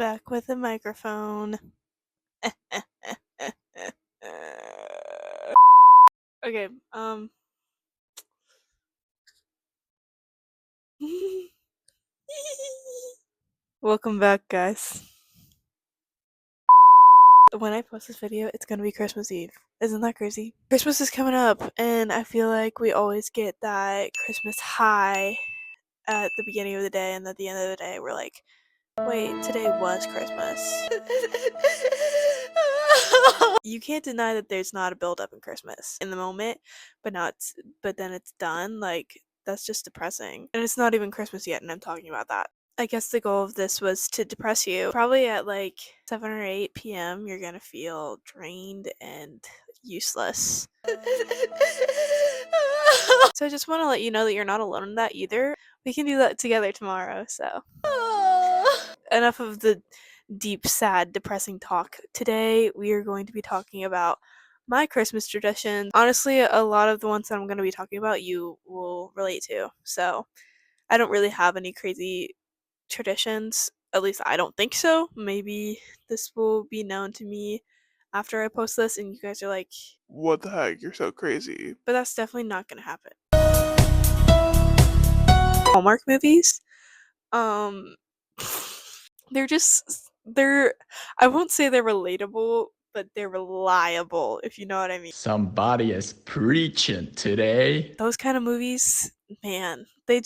Back with a microphone. Okay, welcome back, guys. When I post this video, it's gonna be Christmas Eve. Isn't that crazy? Christmas is coming up, and I feel like we always get that Christmas high at the beginning of the day, and at the end of the day, we're like, wait, today was Christmas. You can't deny that there's not a build up in Christmas in the moment, but then it's done. Like, that's just depressing. And it's not even Christmas yet, and I'm talking about that. I guess the goal of this was to depress you. Probably at like 7 or 8 p.m., you're gonna feel drained and useless. So I just want to let you know that you're not alone in that either. We can do that together tomorrow, so. Enough of the deep, sad, depressing talk. Today, we are going to be talking about my Christmas traditions. Honestly, a lot of the ones that I'm going to be talking about you will relate to. So, I don't really have any crazy traditions. At least I don't think so. Maybe this will be known to me after I post this and you guys are like, what the heck? You're so crazy. But that's definitely not going to happen. Hallmark movies. They're I won't say they're relatable, but they're reliable, if you know what I mean. Somebody is preaching today. Those kind of movies, man, they're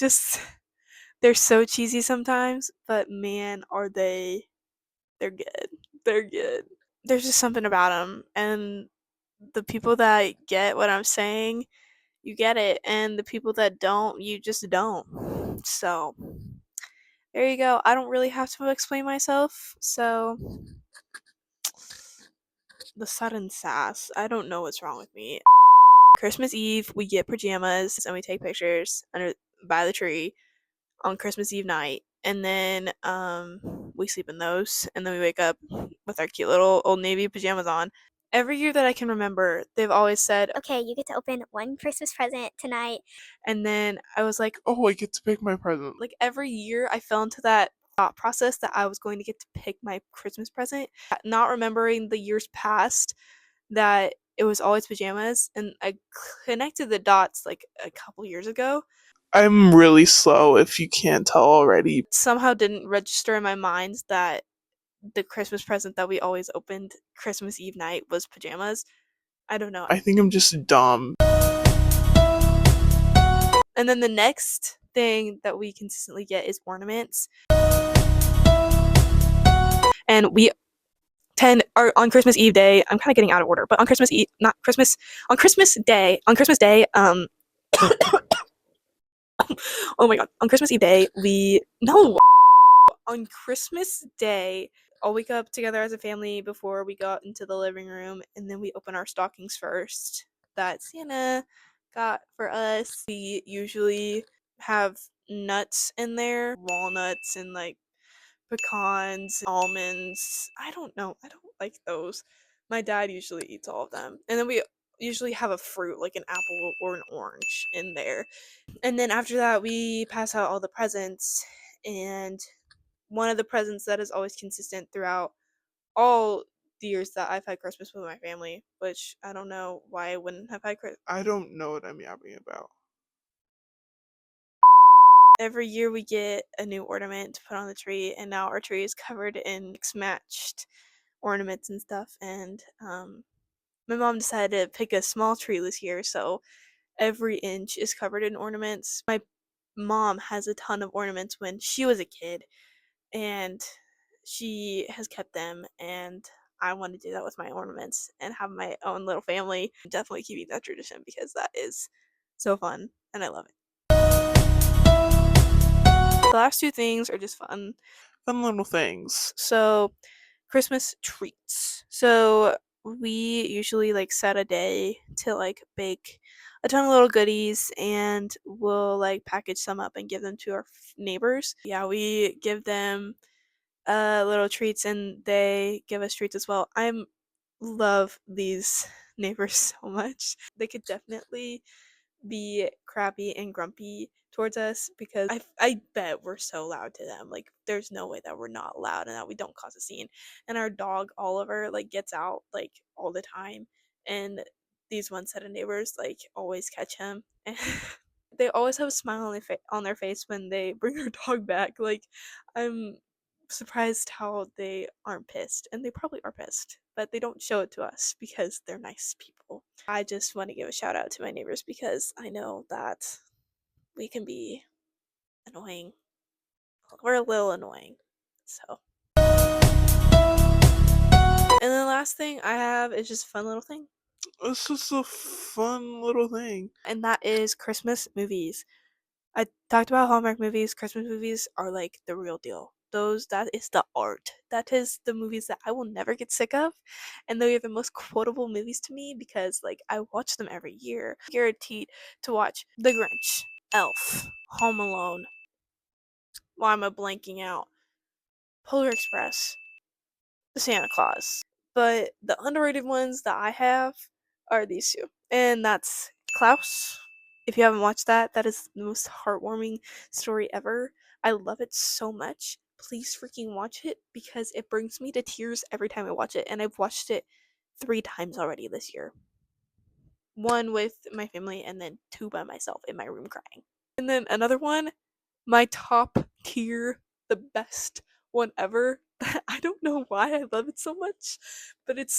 so cheesy sometimes, but man, they're good. They're good. There's just something about them, and the people that get what I'm saying, you get it, and the people that don't, you just don't. So, there you go. I don't really have to explain myself, so the sudden sass. I don't know what's wrong with me. Christmas Eve, we get pajamas and we take pictures by the tree on Christmas Eve night, and then we sleep in those, and then we wake up with our cute little Old Navy pajamas on. Every year that I can remember, they've always said, okay, you get to open one Christmas present tonight. And then I was like, oh, I get to pick my present. Like, every year I fell into that thought process that I was going to get to pick my Christmas present, not remembering the years past that it was always pajamas, and I connected the dots like a couple years ago. I'm really slow if you can't tell already. Somehow didn't register in my mind that the Christmas present that we always opened Christmas Eve night was pajamas. I don't know. I think I'm just dumb. And then the next thing that we consistently get is ornaments. And we on Christmas Eve day, I'm kind of getting out of order, but on Christmas Eve, not Christmas, on Christmas Day, oh my god, on Christmas Eve day, on Christmas Day, I'll wake up together as a family before we go out into the living room, and then we open our stockings first that Santa got for us. We usually have nuts in there, walnuts and like pecans, almonds. I don't know. I don't like those. My dad usually eats all of them. And then we usually have a fruit like an apple or an orange in there. And then after that, we pass out all the presents. And one of the presents that is always consistent throughout all the years that I've had Christmas with my family, which I don't know why I wouldn't have had Christmas. I don't know what I'm yapping about. Every year we get a new ornament to put on the tree, and now our tree is covered in mix-matched ornaments and stuff. And my mom decided to pick a small tree this year, so every inch is covered in ornaments. My mom has a ton of ornaments when she was a kid, and she has kept them, and I want to do that with my ornaments and have my own little family. Definitely keeping that tradition because that is so fun and I love it. The last two things are just fun little things. So, Christmas treats. So, we usually like set a day to like bake a ton of little goodies, and we'll like package some up and give them to our neighbors. Yeah, we give them little treats and they give us treats as well. I love these neighbors so much. They could definitely be crappy and grumpy towards us because I bet we're so loud to them. Like, there's no way that we're not loud and that we don't cause a scene. And our dog Oliver like gets out like all the time, and these one set of neighbors like always catch him, and they always have a smile on their face when they bring their dog back. Like, I'm surprised how they aren't pissed, and they probably are pissed, but they don't show it to us because they're nice people. I just want to give a shout out to my neighbors because I know that we can be annoying. We're a little annoying. So, and the last thing I have is just a fun little thing. It's just a fun little thing. And that is Christmas movies. I talked about Hallmark movies. Christmas movies are like the real deal. That is the art. That is the movies that I will never get sick of. And they are the most quotable movies to me because like I watch them every year. Guaranteed to watch The Grinch, Elf, Home Alone. Why am I blanking out? Polar Express, The Santa Claus. But the underrated ones that I have are these two. And that's Klaus. If you haven't watched that, that is the most heartwarming story ever. I love it so much. Please freaking watch it because it brings me to tears every time I watch it. And I've watched it 3 times already this year. 1 with my family and then 2 by myself in my room crying. And then another one, my top tier, the best one ever. I don't know why I love it so much, but it's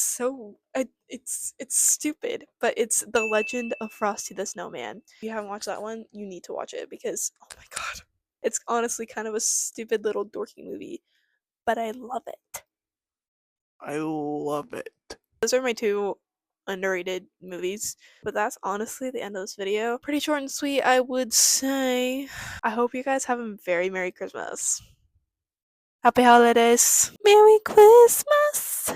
stupid, but it's The Legend of Frosty the Snowman. If you haven't watched that one, you need to watch it because oh my god, it's honestly kind of a stupid little dorky movie, but I love it. I love it. Those are my 2 underrated movies, but that's honestly the end of this video. Pretty short and sweet, I would say. I hope you guys have a very Merry Christmas. Happy holidays. Merry Christmas.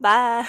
Bye.